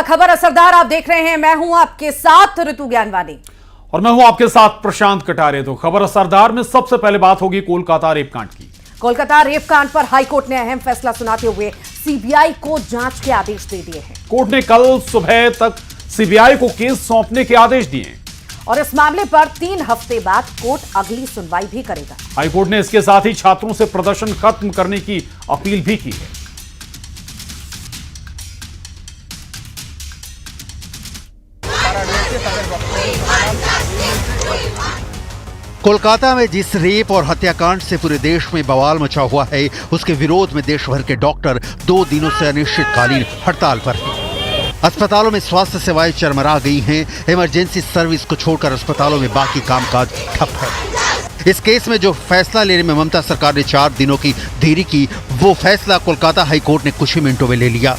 खबर असरदार आप देख रहे हैं। मैं हूं आपके साथ ऋतु ज्ञानवानी और मैं हूं आपके साथ प्रशांत कटारे। तो खबर असरदार में सबसे पहले बात होगी कोलकाता रेपकांड की। कोलकाता रेपकांड पर हाईकोर्ट ने अहम फैसला सुनाते हुए सीबीआई को जांच के आदेश दे दिए हैं। कोर्ट ने कल सुबह तक सीबीआई को केस सौंपने के आदेश दिए और इस मामले पर 3 हफ्ते बाद कोर्ट अगली सुनवाई भी करेगा। हाईकोर्ट ने इसके साथ ही छात्रों से प्रदर्शन खत्म करने की अपील भी की है। कोलकाता में जिस रेप और हत्याकांड से पूरे देश में बवाल मचा हुआ है, उसके विरोध में देश भर के डॉक्टर 2 दिनों से अनिश्चितकालीन हड़ताल पर हैं। अस्पतालों में स्वास्थ्य सेवाएं चरमरा गई हैं। इमरजेंसी सर्विस को छोड़कर अस्पतालों में बाकी कामकाज ठप है। इस केस में जो फैसला लेने में ममता सरकार ने 4 दिनों की देरी की, वो फैसला कोलकाता हाईकोर्ट ने कुछ ही मिनटों में ले लिया।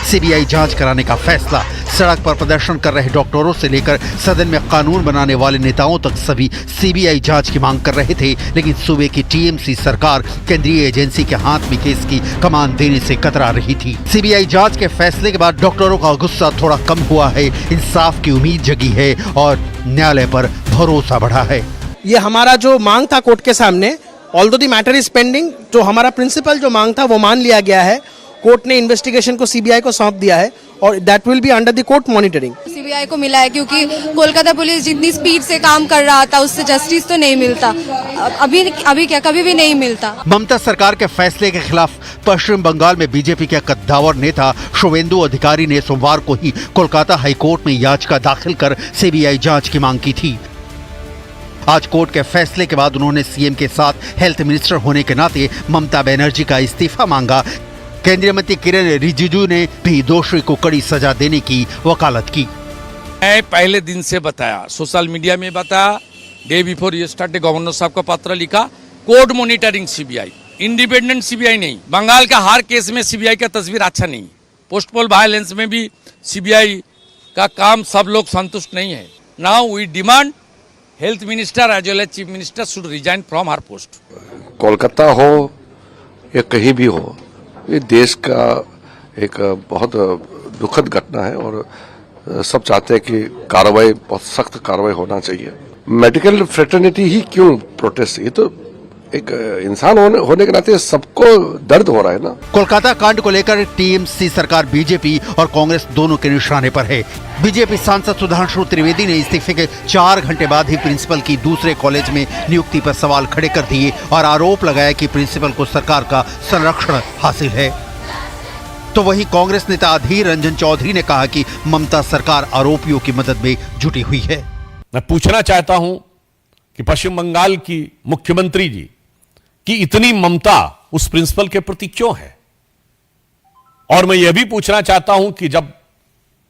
सीबीआई जांच कराने का फैसला। सड़क पर प्रदर्शन कर रहे डॉक्टरों से लेकर सदन में कानून बनाने वाले नेताओं तक सभी सीबीआई जांच की मांग कर रहे थे, लेकिन सूबे की टीएमसी सरकार केंद्रीय एजेंसी के हाथ में केस की कमान देने से कतरा रही थी। सीबीआई जांच के फैसले के बाद डॉक्टरों का गुस्सा थोड़ा कम हुआ है, इंसाफ की उम्मीद जगी है और न्यायालय पर भरोसा बढ़ा है। ये हमारा जो मांग था कोर्ट के सामने, although the matter is pending, जो हमारा प्रिंसिपल जो मांग था वो मान लिया गया है। कोर्ट ने इन्वेस्टिगेशन को सीबीआई को सौंप दिया है और that will be under the court monitoring. CBI को मिला है क्योंकि कोलकाता पुलिस जितनी स्पीड से काम कर रहा था उससे जस्टिस तो नहीं मिलता। अभी क्या कभी भी नहीं मिलता। ममता सरकार के फैसले के खिलाफ पश्चिम बंगाल में बीजेपी के कद्दावर नेता शुवेंदु अधिकारी ने सोमवार को ही कोलकाता हाईकोर्ट में याचिका दाखिल कर सीबीआई जांच की मांग की थी। आज कोर्ट के फैसले के बाद उन्होंने सीएम के साथ हेल्थ मिनिस्टर होने के नाते ममता बनर्जी का इस्तीफा मांगा। केंद्रीय मंत्री किरण रिजिजू ने भी दोषी को कड़ी सजा देने की वकालत की। मैं पहले दिन से बताया, सोशल मीडिया में बताया, डे बिफोर यस्टरडे गवर्नर साहब का पत्र लिखा, court monitoring CBI, independent CBI नहीं। बंगाल का हर केस में सीबीआई का तस्वीर अच्छा नहीं। पोस्ट पोल वायलेंस में भी सीबीआई का काम सब लोग संतुष्ट नहीं है। Now we demand health minister as well as chief minister should resign from her post. Kolkata हो या कहीं भी हो, ये देश का एक बहुत दुखद घटना है और सब चाहते हैं कि कार्रवाई, बहुत सख्त कार्रवाई होना चाहिए। मेडिकल फ्रेटर्निटी ही क्यों प्रोटेस्ट, ये तो एक इंसान होने के नाते सबको दर्द हो रहा है ना। कोलकाता कांड को लेकर टीएमसी सरकार बीजेपी और कांग्रेस दोनों के निशाने पर है। बीजेपी सांसद सुधांशु त्रिवेदी ने इस्तीफे के 4 घंटे बाद ही प्रिंसिपल की दूसरे कॉलेज में नियुक्ति पर सवाल खड़े कर दिए और आरोप लगाया कि प्रिंसिपल को सरकार का संरक्षण हासिल है। तो वहीं कांग्रेस नेता अधीर रंजन चौधरी ने कहा कि ममता सरकार आरोपियों की मदद में जुटी हुई है। मैं पूछना चाहता हूं कि पश्चिम बंगाल की मुख्यमंत्री जी की इतनी ममता उस प्रिंसिपल के प्रति क्यों है? और मैं यह भी पूछना चाहता हूं कि जब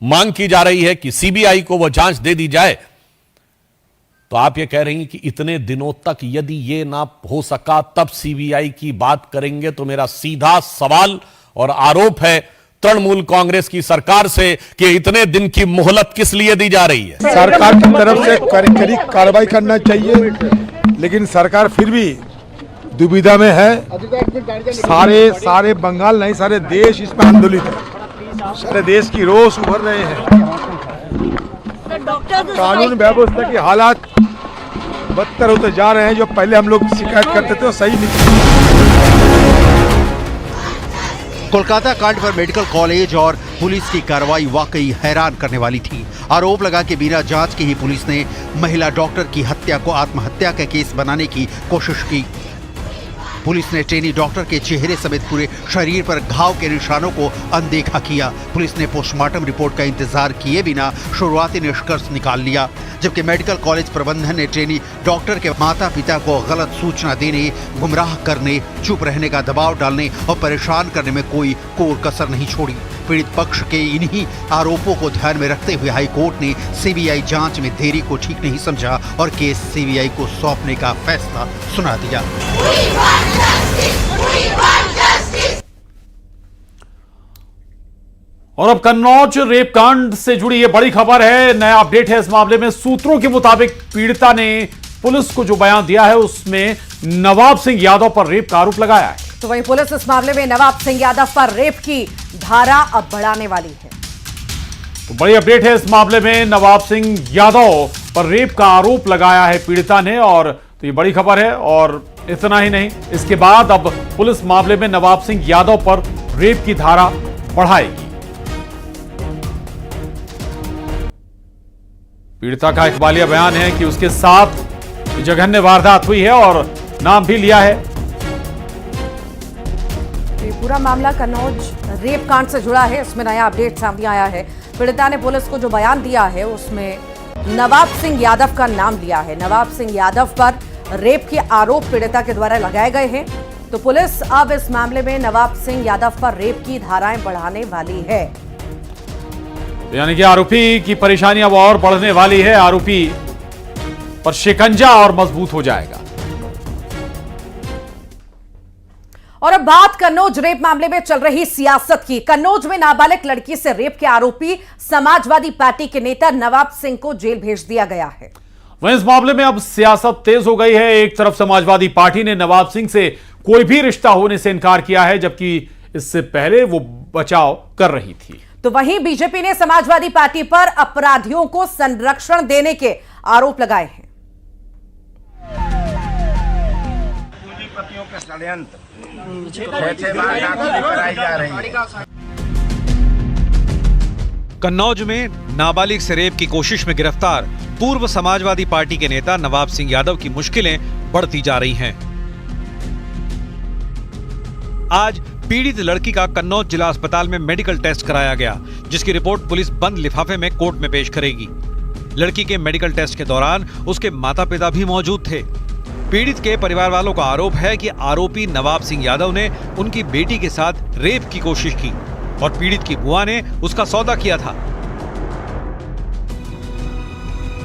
मांग की जा रही है कि सीबीआई को वह जांच दे दी जाए, तो आप यह कह रही हैं कि इतने दिनों तक यदि यह ना हो सका तब सीबीआई की बात करेंगे। तो मेरा सीधा सवाल और आरोप है तृणमूल कांग्रेस की सरकार से कि इतने दिन की मोहलत किस लिए दी जा रही है? सरकार की तरफ से कड़ी कार्रवाई करना चाहिए, लेकिन सरकार फिर भी दुविधा में है। सारे बंगाल नहीं, सारे देश इसमें आंदोलित है। सारे देश की रोष उभर रहे हैं। कानून व्यवस्था के हालात बदतर होते जा रहे हैं। जो पहले हम लोग शिकायत करते थे वो सही नहीं। कोलकाता कांड पर मेडिकल कॉलेज और पुलिस की कार्रवाई वाकई हैरान करने वाली थी। आरोप लगा कि बिना जांच के ही पुलिस ने महिला डॉक्टर की हत्या को आत्महत्या का केस बनाने की कोशिश की। पुलिस ने ट्रेनी डॉक्टर के चेहरे समेत पूरे शरीर पर घाव के निशानों को अनदेखा किया। पुलिस ने पोस्टमार्टम रिपोर्ट का इंतजार किए बिना शुरुआती निष्कर्ष निकाल लिया, जबकि मेडिकल कॉलेज प्रबंधन ने ट्रेनी डॉक्टर के माता पिता को गलत सूचना देने, गुमराह करने, चुप रहने का दबाव डालने और परेशान करने में कोई कोर कसर नहीं छोड़ी। पीड़ित पक्ष के इन्हीं आरोपों को ध्यान में रखते हुए हाईकोर्ट ने सीबीआई जांच में देरी को ठीक नहीं समझा और केस सीबीआई को सौंपने का फैसला सुना दिया। और अब कन्नौज रेप कांड से जुड़ी ये बड़ी खबर है। नया अपडेट है इस मामले में। सूत्रों के मुताबिक पीड़िता ने पुलिस को जो बयान दिया है उसमें नवाब सिंह यादव पर रेप का आरोप लगाया है। तो वहीं पुलिस इस मामले में नवाब सिंह यादव पर रेप की धारा अब बढ़ाने वाली है। तो बड़ी अपडेट है इस मामले में। नवाब सिंह यादव पर रेप का आरोप लगाया है पीड़िता ने, और तो ये बड़ी खबर है। और इतना ही नहीं, इसके बाद अब पुलिस मामले में नवाब सिंह यादव पर रेप की धारा बढ़ाएगी। पीड़िता का इकबालिया बयान है कि उसके साथ जघन्य वारदात हुई है और नाम भी लिया है। ये पूरा मामला कन्नौज रेप कांड से जुड़ा है, इसमें नया अपडेट सामने आया है। पीड़िता ने पुलिस को जो बयान दिया है उसमें नवाब सिंह यादव का नाम लिया है। नवाब सिंह यादव पर रेप के आरोप पीड़िता के द्वारा लगाए गए हैं, तो पुलिस अब इस मामले में नवाब सिंह यादव पर रेप की धाराएं बढ़ाने वाली है। यानी कि आरोपी की परेशानी अब और बढ़ने वाली है, आरोपी पर शिकंजा और मजबूत हो जाएगा। और अब बात कन्नौज रेप मामले में चल रही सियासत की। कन्नौज में नाबालिग लड़की से रेप के आरोपी समाजवादी पार्टी के नेता नवाब सिंह को जेल भेज दिया गया है। वहीं इस मामले में अब सियासत तेज हो गई है। एक तरफ समाजवादी पार्टी ने नवाब सिंह से कोई भी रिश्ता होने से इनकार किया है, जबकि इससे पहले वो बचाव कर रही थी। तो वहीं बीजेपी ने समाजवादी पार्टी पर अपराधियों को संरक्षण देने के आरोप लगाए हैं। पूंजीपतियों के षड्यंत्र कराई जा रही है। कन्नौज में नाबालिग से रेप की कोशिश में गिरफ्तार पूर्व समाजवादी पार्टी के नेता नवाब सिंह यादव की मुश्किलें बढ़ती जा रही हैं। आज पीड़ित लड़की का कन्नौज जिला अस्पताल में मेडिकल टेस्ट कराया गया, जिसकी रिपोर्ट पुलिस बंद लिफाफे में कोर्ट में पेश करेगी। लड़की के मेडिकल टेस्ट के दौरान उसके माता पिता भी मौजूद थे। पीड़ित के परिवार वालों का आरोप है कि आरोपी नवाब सिंह यादव ने उनकी बेटी के साथ रेप की कोशिश की और पीड़ित की बुआ ने उसका सौदा किया था।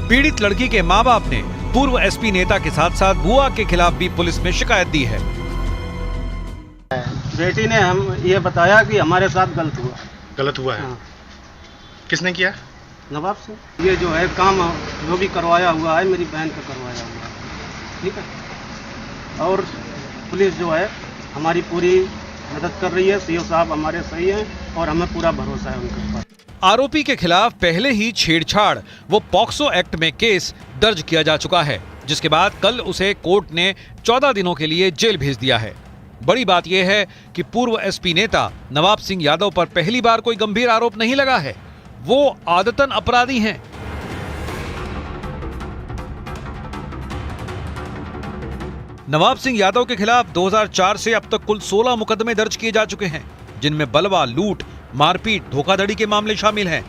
पीड़ित लड़की के मां बाप ने पूर्व एसपी नेता के साथ साथ बुआ के खिलाफ भी पुलिस में शिकायत दी है। बेटी ने हम ये बताया कि हमारे साथ गलत हुआ है। हाँ। किसने किया? नवाब सिंह। ये जो है काम जो भी करवाया हुआ है मेरी बहन का करवाया हुआ है, ठीक है। और पुलिस जो है हमारी पूरी मदद कर रही है। सीओ साहब हमारे सही हैं और हमें पूरा भरोसा है उनके ऊपर। आरोपी के खिलाफ पहले ही छेड़छाड़ वो पॉक्सो एक्ट में केस दर्ज किया जा चुका है, जिसके बाद कल उसे कोर्ट ने 14 दिनों के लिए जेल भेज दिया है। बड़ी बात यह है कि पूर्व एसपी नेता नवाब सिंह यादव पर पहली बार कोई गंभीर आरोप नहीं लगा है। वो आदतन अपराधी हैं। नवाब सिंह यादव के खिलाफ 2004 से अब तक कुल 16 मुकदमे दर्ज किए जा चुके हैं, जिनमें बलवा, लूट, मारपीट, धोखाधड़ी के मामले शामिल हैं।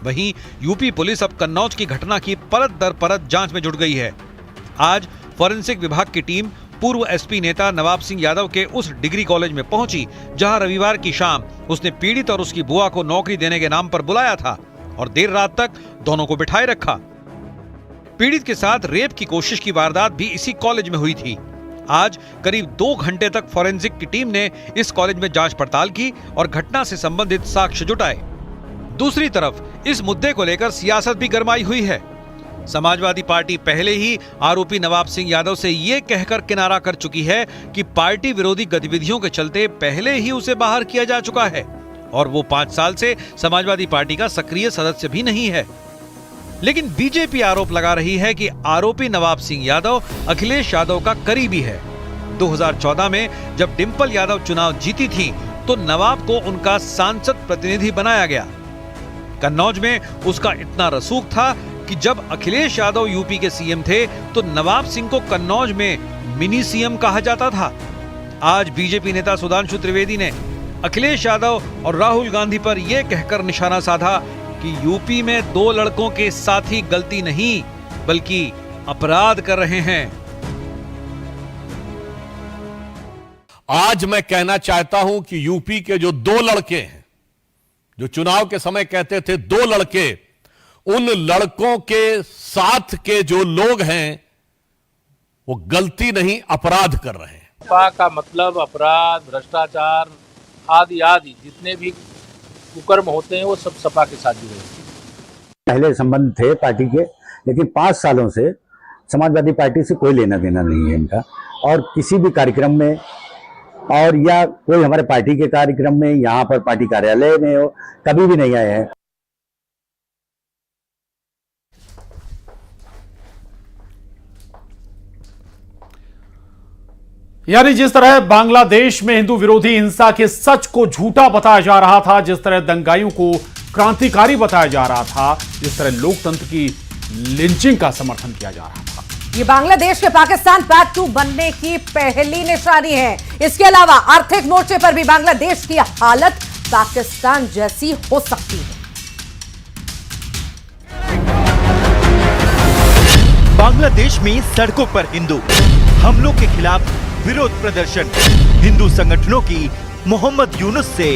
वहीं यूपी पुलिस अब कन्नौज की घटना की परत दर परत जांच में जुट गई है। आज फॉरेंसिक विभाग की टीम पूर्व एसपी नेता नवाब सिंह यादव के उस डिग्री कॉलेज में पहुंची जहां रविवार की शाम उसने पीड़ित और उसकी बुआ को नौकरी देने के नाम पर बुलाया था और देर रात तक दोनों को बिठाए रखा। पीड़ित के साथ रेप की कोशिश की वारदात भी इसी कॉलेज में हुई थी। आज करीब 2 घंटे तक फॉरेंसिक की टीम ने इस कॉलेज में जांच पड़ताल की और घटना से संबंधित साक्ष्य जुटाए। दूसरी तरफ इस मुद्दे को लेकर सियासत भी गरमाई हुई है। समाजवादी पार्टी पहले ही आरोपी नवाब सिंह यादव से ये कहकर किनारा कर चुकी है कि पार्टी विरोधी गतिविधियों के चलते पहले ही उसे बाहर किया जा चुका है और वो 5 साल से समाजवादी पार्टी का सक्रिय सदस्य भी नहीं है। लेकिन बीजेपी आरोप लगा रही है कि आरोपी नवाब सिंह यादव अखिलेश यादव का करीबी है। 2014 में जब डिंपल यादव चुनाव जीती थी तो नवाब को उनका सांसद प्रतिनिधि बनाया गया। कन्नौज में उसका इतना रसूख था कि जब अखिलेश यादव यूपी के सीएम थे तो नवाब सिंह को कन्नौज में मिनी सीएम कहा जाता था। आज बीजेपी नेता सुधांशु त्रिवेदी ने अखिलेश यादव और राहुल गांधी पर यह कहकर निशाना साधा कि यूपी में 2 लड़कों के साथी गलती नहीं बल्कि अपराध कर रहे हैं। आज मैं कहना चाहता हूं कि यूपी के जो 2 लड़के हैं, जो चुनाव के समय कहते थे 2 लड़के, उन लड़कों के साथ के जो लोग हैं वो गलती नहीं अपराध कर रहे हैं। सपा का मतलब अपराध, भ्रष्टाचार आदि आदि जितने भी कुकर्म होते हैं वो सब सपा के साथ जुड़े हैं। पहले संबंध थे पार्टी के, लेकिन 5 सालों से समाजवादी पार्टी से कोई लेना देना नहीं है इनका। और किसी भी कार्यक्रम में और या कोई हमारे पार्टी के कार्यक्रम में, यहाँ पर पार्टी कार्यालय में हो, कभी भी नहीं आए हैं। यानी जिस तरह बांग्लादेश में हिंदू विरोधी हिंसा के सच को झूठा बताया जा रहा था, जिस तरह दंगाइयों को क्रांतिकारी बताया जा रहा था, जिस तरह लोकतंत्र की लिंचिंग का समर्थन किया जा रहा था, ये बांग्लादेश के पाकिस्तान पार्ट 2 बनने की पहली निशानी है। इसके अलावा आर्थिक मोर्चे पर भी बांग्लादेश की हालत पाकिस्तान जैसी हो सकती है। बांग्लादेश में सड़कों पर हिंदू हमलों के खिलाफ विरोध प्रदर्शन, हिंदू संगठनों की मोहम्मद यूनुस से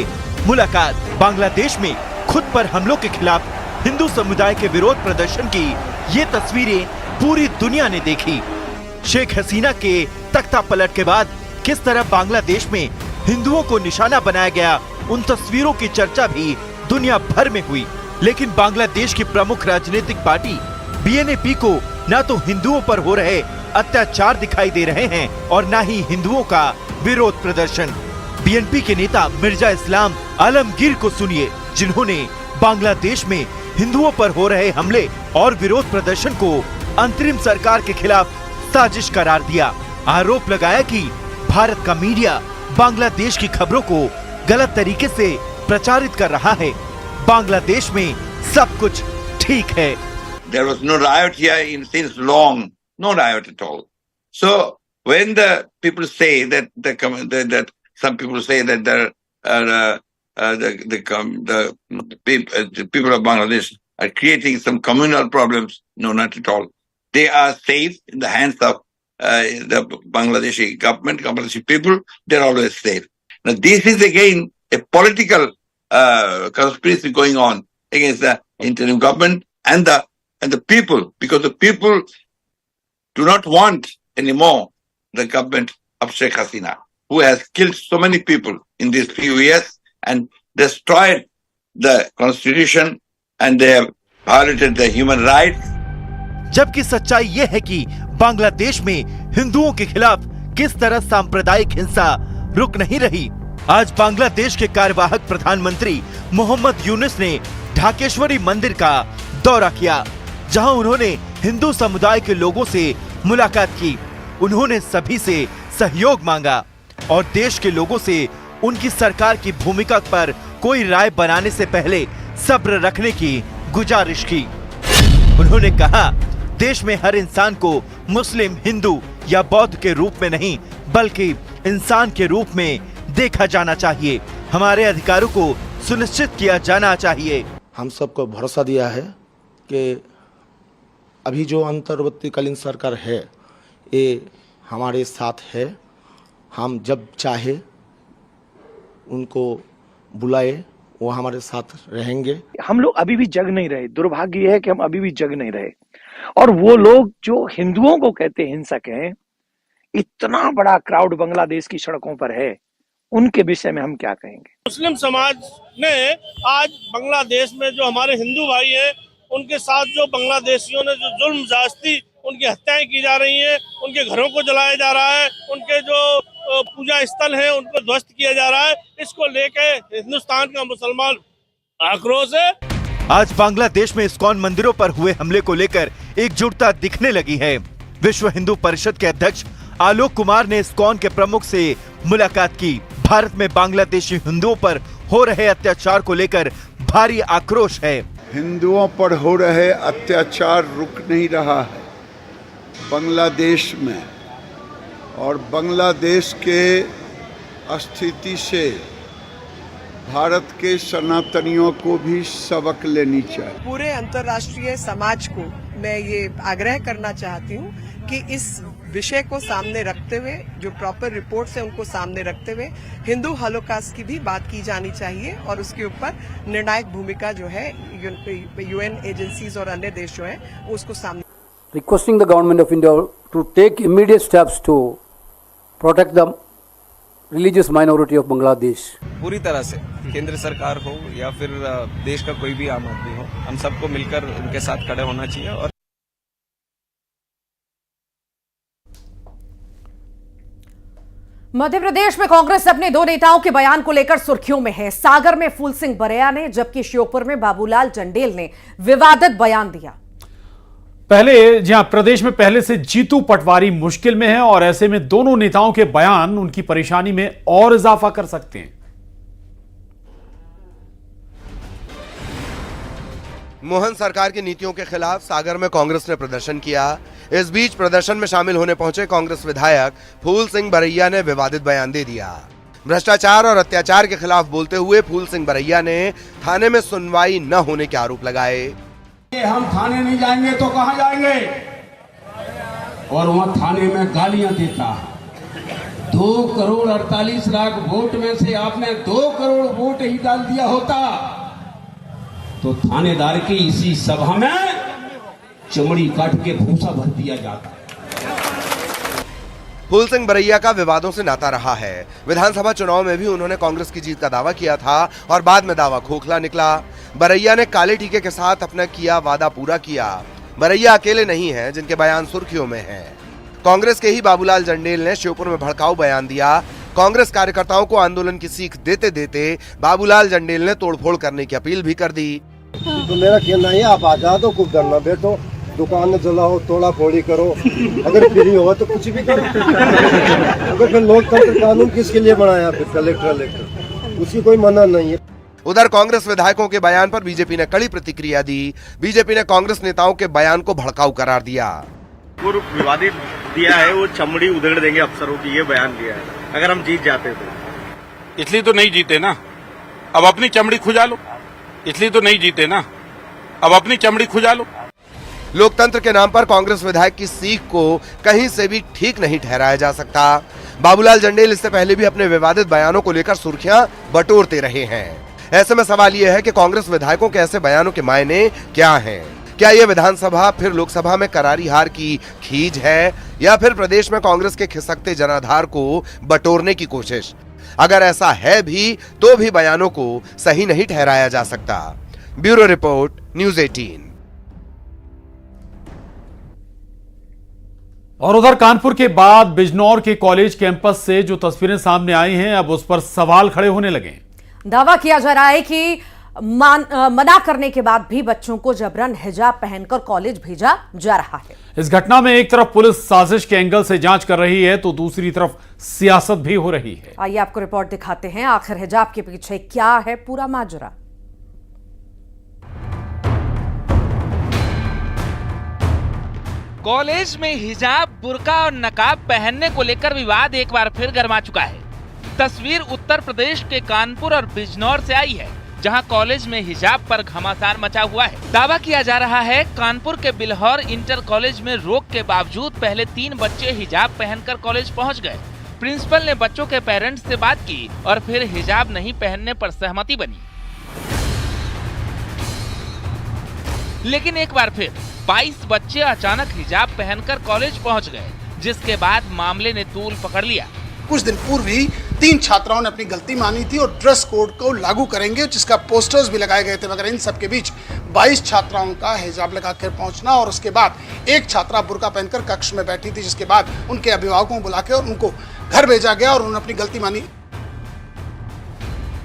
मुलाकात। बांग्लादेश में खुद पर हमलों के खिलाफ हिंदू समुदाय के विरोध प्रदर्शन की ये तस्वीरें पूरी दुनिया ने देखी। शेख हसीना के तख्ता पलट के बाद किस तरह बांग्लादेश में हिंदुओं को निशाना बनाया गया, उन तस्वीरों की चर्चा भी दुनिया भर में हुई। लेकिन बांग्लादेश की प्रमुख राजनीतिक पार्टी बीएनपी को न तो हिंदुओं पर हो रहे अत्याचार दिखाई दे रहे हैं और न ही हिंदुओं का विरोध प्रदर्शन। बीएनपी के नेता मिर्जा इस्लाम आलमगीर को सुनिए, जिन्होंने बांग्लादेश में हिंदुओं पर हो रहे हमले और विरोध प्रदर्शन को अंतरिम सरकार के खिलाफ साजिश करार दिया। आरोप लगाया कि भारत का मीडिया बांग्लादेश की खबरों को गलत तरीके से प्रचारित कर रहा है। बांग्लादेश में सब कुछ ठीक है। There was no riot here since long, no riot at all. So when the people say that that some people say that the people of Bangladesh are creating some communal problems, no, not at all. They are safe in the hands of the Bangladeshi government, Bangladeshi people. They're always safe. Now this is again a political conspiracy going on against the interim government and the people, because the people do not want anymore the government of Sheikh Hasina, who has killed so many people in these few years and destroyed the constitution, and they have violated the human rights. जबकि सच्चाई ये है कि बांग्लादेश में हिंदुओं के खिलाफ किस तरह सांप्रदायिक हिंसा रुक नहीं रही। आज बांग्लादेश के कार्यवाहक प्रधानमंत्री मोहम्मद यूनुस ने ढाकेश्वरी मंदिर का दौरा किया, जहां उन्होंने हिंदू समुदाय के लोगों से मुलाकात की। उन्होंने सभी से सहयोग मांगा और देश के लोगों से उनकी सरकार की भूमिका पर कोई राय बनाने से पहले सब्र रखने की गुजारिश की। उन्होंने कहा, देश में हर इंसान को मुस्लिम, हिंदू या बौद्ध के रूप में नहीं, बल्कि इंसान के रूप में देखा जाना चाहिए। हमारे अधिकारों को सुनिश्चित किया जाना चाहिए। हम सबको भरोसा दिया है कि अभी जो अंतर्वर्तीकालीन सरकार है ये हमारे साथ है। हम जब चाहे उनको बुलाए वो हमारे साथ रहेंगे। हम लोग अभी भी जग नहीं रहे। दुर्भाग्य यह है कि हम अभी भी जग नहीं रहे। और वो लोग जो हिंदुओं को कहते हिंसक हैं, इतना बड़ा क्राउड बांग्लादेश की सड़कों पर है, उनके विषय में हम क्या कहेंगे? मुस्लिम समाज ने आज बांग्लादेश में जो हमारे हिंदू भाई हैं, उनके साथ जो बांग्लादेशियों ने जो जुल्म जास्ती, उनकी हत्याएं की जा रही हैं, उनके घरों को जलाया जा रहा है, उनके जो पूजा स्थल हैं उनको ध्वस्त किया जा रहा है। इसको लेके हिंदुस्तान का मुसलमान आक्रोश है। आज बांग्लादेश में इस्कॉन मंदिरों पर हुए हमले को लेकर एकजुटता दिखने लगी है। विश्व हिंदू परिषद के अध्यक्ष आलोक कुमार ने इस्कॉन के प्रमुख से मुलाकात की। भारत में बांग्लादेशी हिंदुओं पर हो रहे अत्याचार को लेकर भारी आक्रोश है। हिंदुओं पर हो रहे अत्याचार रुक नहीं रहा है बांग्लादेश में, और बांग्लादेश के स्थिति से भारत के सनातनियों को भी सबक लेनी चाहिए। पूरे अंतर्राष्ट्रीय समाज को मैं ये आग्रह करना चाहती हूँ कि इस विषय को सामने रखते हुए, जो प्रॉपर रिपोर्ट्स है उनको सामने रखते हुए, हिंदू हॉलोकॉस्ट की भी बात की जानी चाहिए और उसके ऊपर निर्णायक भूमिका जो है यूएन एजेंसीज और अन्य देश जो है उसको सामने। Requesting the government of India to take immediate steps to protect the religious minority of Bangladesh. पूरी तरह से केंद्र सरकार हो या फिर देश का कोई भी आम आदमी हो, हम सबको मिलकर उनके साथ खड़े होना चाहिए। और मध्य प्रदेश में कांग्रेस अपने दो नेताओं के बयान को लेकर सुर्खियों में है। सागर में फूल सिंह बरैया ने, जबकि श्योपुर में बाबूलाल चंडेल ने विवादित बयान दिया। पहले जहां प्रदेश में पहले से जीतू पटवारी मुश्किल में है और ऐसे में दोनों नेताओं के बयान उनकी परेशानी में और इजाफा कर सकते हैं। मोहन सरकार की नीतियों के खिलाफ सागर में कांग्रेस ने प्रदर्शन किया। इस बीच प्रदर्शन में शामिल होने पहुंचे कांग्रेस विधायक फूल सिंह बरैया ने विवादित बयान दे दिया। भ्रष्टाचार और अत्याचार के खिलाफ बोलते हुए फूल सिंह बरैया ने थाने में सुनवाई न होने के आरोप लगाए। हम थाने नहीं जाएंगे तो कहां जाएंगे? और वहां थाने में गालियां देता है। 2 करोड़ 48 लाख वोट में से आपने 2 करोड़ वोट ही डाल दिया होता तो थानेदार की इसी सभा में चमड़ी काट के भूसा भर दिया जाता। फूल सिंह बरैया का विवादों से नाता रहा है। विधानसभा चुनाव में भी उन्होंने कांग्रेस की जीत का दावा किया था और बाद में दावा खोखला निकला। बरैया ने काले टीके के साथ अपना किया वादा पूरा किया। बरैया अकेले नहीं हैं जिनके बयान सुर्खियों में हैं। कांग्रेस के ही बाबूलाल जंडेल ने श्योपुर में भड़काऊ बयान दिया। कांग्रेस कार्यकर्ताओं को आंदोलन की सीख देते देते बाबूलाल जंडेल ने तोड़फोड़ करने की अपील भी कर दी। तो मेरा कहना है आप आजाद हो, कुछ डरना बैठो, दुकान जलाओ, तोड़ा फोड़ी करो, अगर फ्री हो तो कुछ भी करो। अगर फिर लोकतंत्र कानून किसके लिए बनाया? फिर कलेक्टर उसी कोई मना नहीं है। उधर कांग्रेस विधायकों के बयान पर बीजेपी ने कड़ी प्रतिक्रिया दी। बीजेपी ने कांग्रेस नेताओं के बयान को भड़काऊ करार दिया। वो विवादित दिया है, वो चमड़ी उधेड़ देंगे अफसरों की, ये बयान दिया है। अगर हम जीत जाते तो। इसलिए तो नहीं जीते ना, अब अपनी चमड़ी खुजा लो। इसलिए तो नहीं जीते ना, अब अपनी चमड़ी खुजा लो। लोकतंत्र के नाम पर कांग्रेस विधायक की सीख को कहीं से भी ठीक नहीं ठहराया जा सकता। बाबूलाल जंडेल इससे पहले भी अपने विवादित बयानों को लेकर सुर्खियां बटोरते रहे हैं। ऐसे में सवाल यह है कि कांग्रेस विधायकों के ऐसे बयानों के मायने क्या हैं? क्या यह विधानसभा फिर लोकसभा में करारी हार की खींच है या फिर प्रदेश में कांग्रेस के खिसकते जनाधार को बटोरने की कोशिश? अगर ऐसा है भी तो भी बयानों को सही नहीं ठहराया जा सकता। Bureau report, news 18। और उधर कानपुर के बाद बिजनौर के कॉलेज कैंपस से जो तस्वीरें सामने आई हैं, अब उस पर सवाल खड़े होने लगे। दावा किया जा रहा है कि मना करने के बाद भी बच्चों को जबरन हिजाब पहनकर कॉलेज भेजा जा रहा है। इस घटना में एक तरफ पुलिस साजिश के एंगल से जांच कर रही है तो दूसरी तरफ सियासत भी हो रही है। आइए आपको रिपोर्ट दिखाते हैं, आखिर हिजाब के पीछे क्या है पूरा माजरा। कॉलेज में हिजाब, बुर्का और नकाब पहनने को लेकर विवाद एक बार फिर गर्मा चुका है। तस्वीर उत्तर प्रदेश के कानपुर और बिजनौर से आई है, जहां कॉलेज में हिजाब पर घमासान मचा हुआ है। दावा किया जा रहा है कानपुर के बिल्हौर इंटर कॉलेज में रोक के बावजूद पहले 3 बच्चे हिजाब पहनकर कॉलेज पहुंच गए। प्रिंसिपल ने बच्चों के पेरेंट्स से बात की और फिर हिजाब नहीं पहनने पर सहमति बनी। लेकिन एक बार फिर 22 बच्चे अचानक हिजाब पहनकर कॉलेज पहुंच गए, जिसके बाद मामले ने तूल पकड़ लिया। कुछ दिन पूर्व ही 3 छात्राओं ने अपनी गलती मानी थी और ड्रेस कोड को लागू करेंगे, जिसका पोस्टर्स भी लगाए गए थे। मगर इन सब के बीच 22 छात्राओं का हिजाब लगाकर पहुंचना और उसके बाद एक छात्रा बुर्का पहनकर कक्ष में बैठी थी, जिसके बाद उनके अभिभावकों को बुला के और उनको घर भेजा गया और उन्होंने अपनी गलती मानी।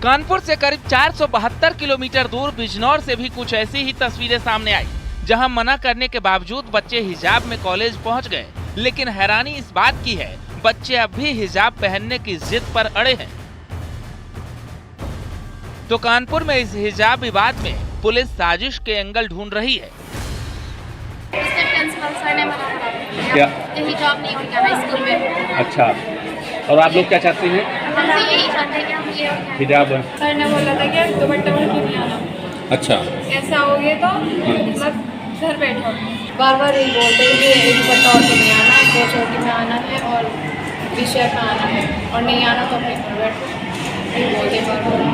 कानपुर से करीब 472 किलोमीटर दूर बिजनौर से भी कुछ ऐसी ही तस्वीरें सामने आई, जहां मना करने के बावजूद बच्चे हिजाब में कॉलेज पहुंच गए। लेकिन हैरानी इस बात की है, बच्चे अब भी हिजाब पहनने की जिद पर अड़े हैं। तो कानपुर में इस हिजाब विवाद में पुलिस साजिश के एंगल ढूंढ रही है। प्रिंसिपल सर ने मना करा क्या? हिजाब नहीं होगा स्कूल में। अच्छा, और आप लोग क्या चाहते हैं? हम तो यही चाहते हैं कि हम ये हिजाब। सर ने बोला था कि दुपट्टा ओढ़ के नहीं आना। अच्छा, ऐसा हो गया तो मतलब घर बैठो। बार बार यही बोलते हैं कि दुपट्टा ओढ़ के नहीं आना, दो चोटी में आना है और विषय पे आना है, और नहीं आना तो अपने घर बैठो।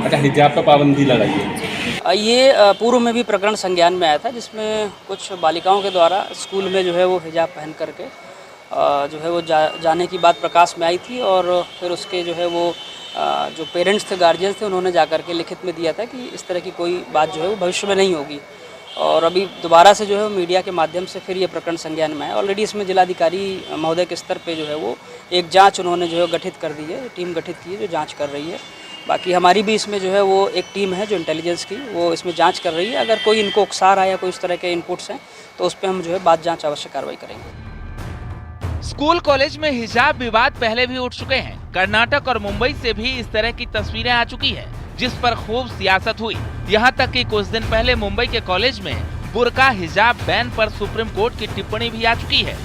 अच्छा, हिजाब पर पाबंदी लगाई है। ये पूर्व में भी प्रकरण संज्ञान में आया था, जिसमें कुछ बालिकाओं के द्वारा स्कूल में जो है वो हिजाब पहन करके जो है वो जाने की बात प्रकाश में आई थी। और फिर उसके जो है वो जो पेरेंट्स थे, गार्जियंस थे, उन्होंने जा कर के लिखित में दिया था कि इस तरह की कोई बात जो है वो भविष्य में नहीं होगी। और अभी दोबारा से जो है वो मीडिया के माध्यम से फिर ये प्रकरण संज्ञान में है। ऑलरेडी इसमें जिलाधिकारी महोदय के स्तर पे जो है वो एक जांच उन्होंने जो है गठित कर दी है, टीम गठित की है जो जांच कर रही है। बाकी हमारी भी इसमें जो है वो एक टीम है जो इंटेलिजेंस की, वो इसमें जांच कर रही है। अगर कोई इनको उकसा रहा है या कोई इस तरह के इनपुट्स हैं तो उस पर हम जो है बाद जांच अवश्य कार्रवाई करेंगे। स्कूल कॉलेज में हिजाब विवाद पहले भी उठ चुके हैं। कर्नाटक और मुंबई से भी इस तरह की तस्वीरें आ चुकी है, जिस पर खूब सियासत हुई। यहाँ तक कि कुछ दिन पहले मुंबई के कॉलेज में बुर्का हिजाब बैन पर सुप्रीम कोर्ट की टिप्पणी भी आ चुकी है।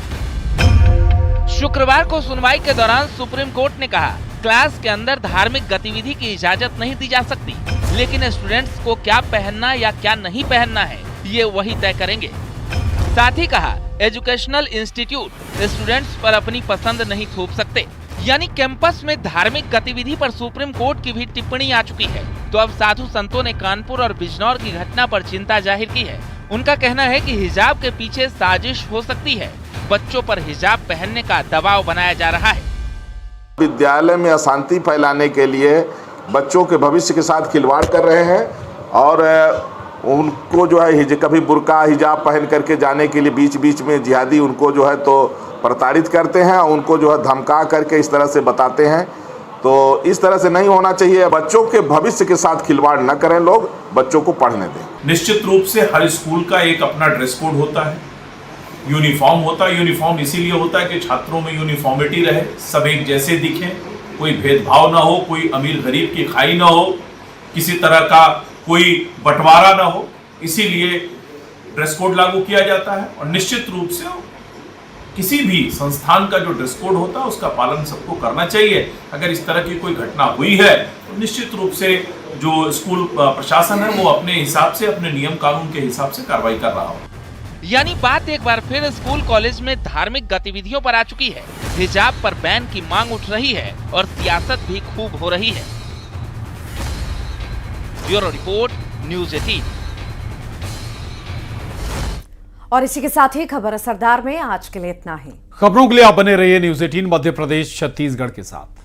शुक्रवार को सुनवाई के दौरान सुप्रीम कोर्ट ने कहा, क्लास के अंदर धार्मिक गतिविधि की इजाजत नहीं दी जा सकती, लेकिन स्टूडेंट्स को क्या पहनना या क्या नहीं पहनना है ये वही तय करेंगे। साथ ही कहा, एजुकेशनल इंस्टीट्यूट स्टूडेंट्स पर अपनी पसंद नहीं थोप सकते। यानी कैंपस में धार्मिक गतिविधि पर सुप्रीम कोर्ट की भी टिप्पणी आ चुकी है। तो अब साधु संतों ने कानपुर और बिजनौर की घटना पर चिंता जाहिर की है। उनका कहना है कि हिजाब के पीछे साजिश हो सकती है, बच्चों पर हिजाब पहनने का दबाव बनाया जा रहा है। विद्यालय में अशांति फैलाने के लिए बच्चों के भविष्य के साथ खिलवाड़ कर रहे हैं और उनको जो है कभी बुर्का हिजाब पहन करके जाने के लिए बीच बीच में जिहादी उनको जो है तो प्रताड़ित करते हैं, उनको जो है धमका करके इस तरह से बताते हैं। तो इस तरह से नहीं होना चाहिए। बच्चों के भविष्य के साथ खिलवाड़ न करें, लोग बच्चों को पढ़ने दें। निश्चित रूप से हर स्कूल का एक अपना ड्रेस कोड होता है, यूनिफॉर्म होता है। यूनिफॉर्म इसीलिए होता है कि छात्रों में यूनिफॉर्मिटी रहे, सब एक जैसे दिखें, कोई भेदभाव ना हो, कोई अमीर गरीब की खाई ना हो, किसी तरह का कोई बंटवारा ना हो, इसीलिए ड्रेस कोड लागू किया जाता है। और निश्चित रूप से किसी भी संस्थान का जो ड्रेस कोड होता है उसका पालन सबको करना चाहिए। अगर इस तरह की कोई घटना हुई है तो निश्चित रूप से जो स्कूल प्रशासन है वो अपने हिसाब से, अपने नियम कानून के हिसाब से कार्रवाई कर रहा हो। यानी बात एक बार फिर स्कूल कॉलेज में धार्मिक गतिविधियों पर आ चुकी है। हिजाब पर बैन की मांग उठ रही है और सियासत भी खूब हो रही है। Bureau report, news 18। और इसी के साथ ही खबर असरदार में आज के लिए इतना ही। खबरों के लिए आप बने रहिए न्यूज़ 18 मध्य प्रदेश छत्तीसगढ़ के साथ।